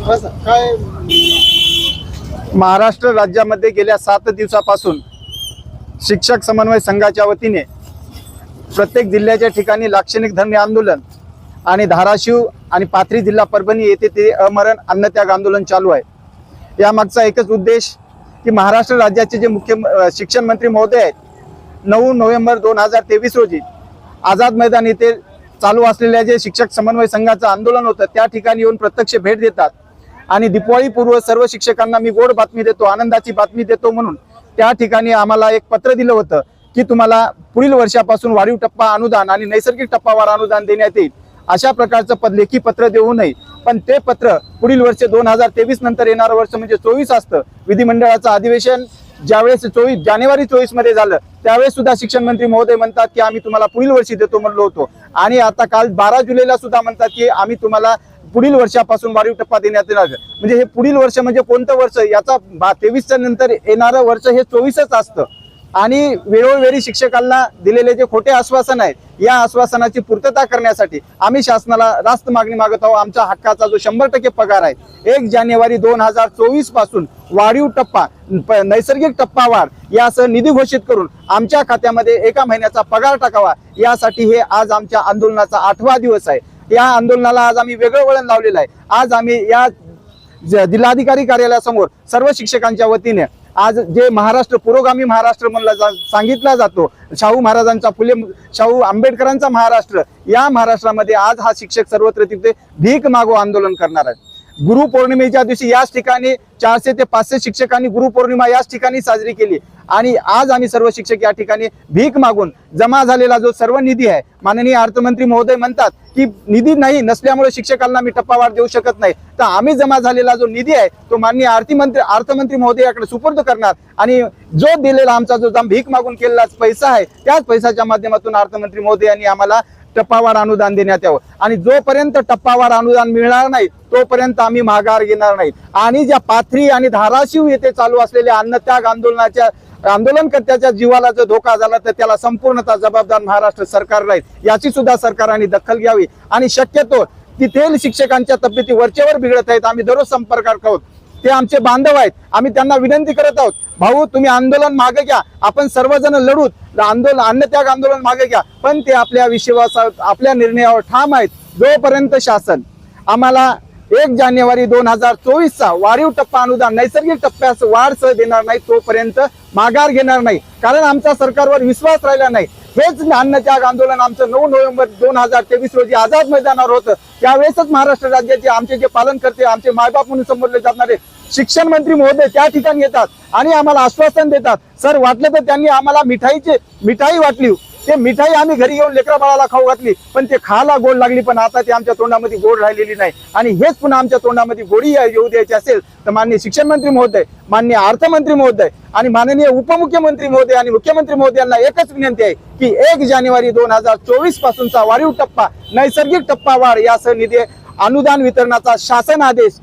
काय महाराष्ट्र राज्यामध्ये गेल्या 7 दिवसापासून शिक्षक समन्वय संघाच्या वतीने प्रत्येक जिल्ह्याच्या ठिकाणी लाक्षणिक धरणे आंदोलन आणि धाराशिव आणि पाथरी जिल्हा परभणी येथे ते अमरण अन्नत्याग आंदोलन चालू आहे। यामागचा एकच उद्देश की महाराष्ट्र राज्याचे जे मुख्य शिक्षण मंत्री महोदय आहेत 9 नोव्हेंबर 2023 रोजी आझाद मैदान येथे चालू असलेल्या जे शिक्षक समन्वय संघाचं आंदोलन होतं त्या ठिकाणी येऊन प्रत्यक्ष भेट देतात आणि दिवाळी पूर्व सर्व शिक्षकांना मी गोड बातमी देतो, आनंदाची बातमी देतो म्हणून त्या ठिकाणी आम्हाला एक पत्र दिलं होतं की तुम्हाला पुढील वर्षापासून वाढीव टप्पा अनुदान आणि नैसर्गिक टप्पावार अनुदान देण्यात येईल। अशा प्रकारचं लेखी पत्र देऊ नये, पण ते पत्र पुढील वर्ष 2023 नंतर येणारं वर्ष म्हणजे 24 असतं। विधिमंडळाचं अधिवेशन ज्यावेळेस 24 जानेवारी 24 मध्ये झालं त्यावेळेस सुद्धा शिक्षण मंत्री महोदय म्हणतात की आम्ही तुम्हाला पुढील वर्षी देतो म्हणलो होतो आणि आता काल 12 जुलैला सुद्धा म्हणतात की आम्ही तुम्हाला पुढील वर्षापासून वाढीव टप्पा देण्यात येणार। म्हणजे हे पुढील वर्ष म्हणजे कोणतं वर्ष, याचा 23च्या नंतर येणारं वर्ष हे 24च असतं आणि वेळोवेळी शिक्षकांना दिलेले जे खोटे आश्वासन आहे या आश्वासनाची पूर्तता करण्यासाठी आम्ही शासनाला रास्त मागणी मागत आहोत। आमच्या हक्काचा जो 100% पगार आहे 1 जानेवारी 2024 पासून वाढीव टप्पा नैसर्गिक टप्पावाढ यासह निधी घोषित करून आमच्या खात्यामध्ये 1 महिन्याचा पगार टाकावा, यासाठी हे आज आमच्या आंदोलनाचा 8वा दिवस आहे। या आंदोलनाला आज आम्ही वेगळं वळण लावलेलं आहे। आज आम्ही या जिल्हाधिकारी कार्यालयासमोर सर्व शिक्षकांच्या वतीने आज जे महाराष्ट्र पुरोगामी महाराष्ट्र म्हणला सांगितला जातो, शाहू महाराजांचा शाहू आंबेडकरांचा महाराष्ट्र, या महाराष्ट्रामध्ये आज हा शिक्षक सर्वत्र तिथे भीक मागो आंदोलन करणार आहे। गुरुपौर्णिमेच्या दिवशी याच ठिकाणी 400 ते 500 शिक्षकांनी गुरुपौर्णिमा याच ठिकाणी साजरी केली आणि आज आम्ही सर्व शिक्षक या ठिकाणी भीक मागून जमा झालेला जो सर्व निधी आहे, माननीय अर्थमंत्री महोदय म्हणतात की निधी नाही नसल्यामुळे शिक्षकांना मी टप्पावाढ देऊ शकत नाही, तर आम्ही जमा झालेला जो निधी आहे तो माननीय अर्थमंत्री महोदयाकडे सुपूर्द करणार आणि जो दिलेला आमचा जो भीक मागून केलेला पैसा आहे त्याच पैशाच्या माध्यमातून अर्थमंत्री महोदयांनी आम्हाला टप्पावार अनुदान देण्यात यावं आणि जोपर्यंत टप्पावार अनुदान मिळणार नाही तोपर्यंत आम्ही माघार घेणार नाही। आणि ज्या पाथरी आणि धाराशिव येथे चालू असलेल्या अन्नत्याग आंदोलनकर्त्याच्या जीवाला जर धोका झाला तर त्याला संपूर्णतः जबाबदार महाराष्ट्र सरकार राहील। याची सुद्धा सरकारने दखल घ्यावी आणि शक्यतो तिथेल शिक्षकांच्या तब्येती वरचेवर बिघडत आहेत, आम्ही दररोज संपर्कात आहोत, ते आमचे बांधव आहेत, आम्ही त्यांना विनंती करत आहोत भाऊ तुम्ही आंदोलन मागे घ्या, आपण सर्वजण लढूत, अन्नत्याग आंदोलन मागे घ्या, पण ते आपल्या विश्वासात आपल्या निर्णयावर ठाम आहेत। जोपर्यंत शासन आम्हाला 1 जानेवारी 2024चा वाढीव टप्पा अनुदान नैसर्गिक टप्प्यास वाढ सह देणार नाही तोपर्यंत माघार घेणार नाही, कारण आमचा सरकारवर विश्वास राहिला नाही। हेच अन्नत्याग आंदोलन आमचं 9 नोव्हेंबर 2023 रोजी आझाद मैदानावर होतं, त्यावेळेसच महाराष्ट्र राज्याचे आमचे जे पालन करते आमचे मायबाप म्हणून संबोधले जाणारे शिक्षण मंत्री महोदय त्या ठिकाणी येतात आणि आम्हाला आश्वासन देतात। सर वाटलं तर त्यांनी आम्हाला मिठाई वाटली, ते मिठाई आम्ही घरी येऊन लेकरा बाळाला खाऊ घातली, पण ते खायला गोड लागली, पण आता ते आमच्या तोंडामध्ये गोड राहिलेली नाही आणि हेच पुन्हा आमच्या तोंडामध्ये गोडी येऊ द्यायची असेल तर माननीय शिक्षण मंत्री महोदय, माननीय अर्थमंत्री महोदय आणि माननीय उपमुख्यमंत्री महोदय आणि मुख्यमंत्री महोदयांना एकच विनंती आहे की 1 जानेवारी 2024 पासूनचा वाढीव टप्पा नैसर्गिक टप्पा वाढ यासह निधी अनुदान वितरणाचा शासन आदेश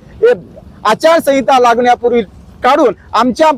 आचारसंहिता लागण्यापूर्वी काढून आमच्या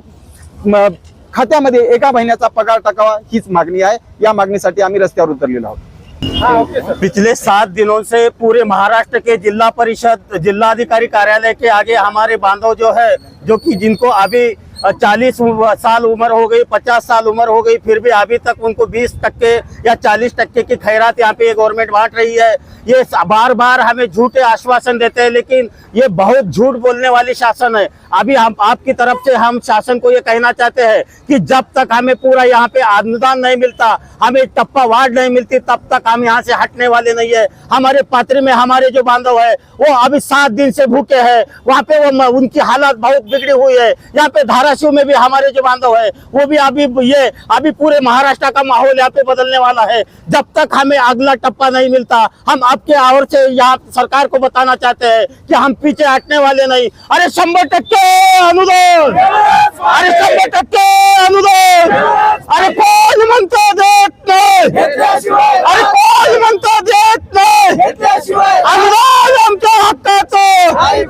खात्यामध्ये 1 महिन्याचा पगार टाकावा हीच मागणी आहे। या मागणीसाठी आम्ही रस्त्यावर उतरलेलो आहोत। पिछले 7 दिनों से पूरे महाराष्ट्र के जिला परिषद जिलाधिकारी कार्यालय के आगे हमारे बांधव जो है, जो कि जिनको अभी 40 साल उम्र हो गई, 50 साल उम्र हो गई, फिर भी अभी तक उनको 20% या 40% की खैरात यहाँ पे गवर्नमेंट बांट रही है। ये बार बार हमें झूठे आश्वासन देते हैं, लेकिन ये बहुत झूठ बोलने वाली शासन है। अभी हम आपकी तरफ से हम शासन को ये कहना चाहते हैं कि जब तक हमें पूरा यहाँ पे अनुदान नहीं मिलता, हमें टप्पा वार्ड नहीं मिलती, तब तक हम यहाँ से हटने वाले नहीं है। हमारे पात्र में हमारे जो बांधव है वो अभी 7 दिन से भूखे हैं, वहाँ पे वो उनकी हालत बहुत बिगड़ी हुई है। यहाँ पे धाराशिव में भी हमारे जो बांधव है वो भी अभी पूरे महाराष्ट्र का माहौल यहाँ पे बदलने वाला है। जब तक हमें अगला टप्पा नहीं मिलता हम आपके और से यहाँ सरकार को बताना चाहते हैं कि हम पीछे हटने वाले नहीं। अरे 100% अनुदान, अरे 100% अनुदान, अरे कोण म्हणतो देत नाही, अरे कोण म्हणतो देत नाही, अनुदान आमच्या हक्काचं,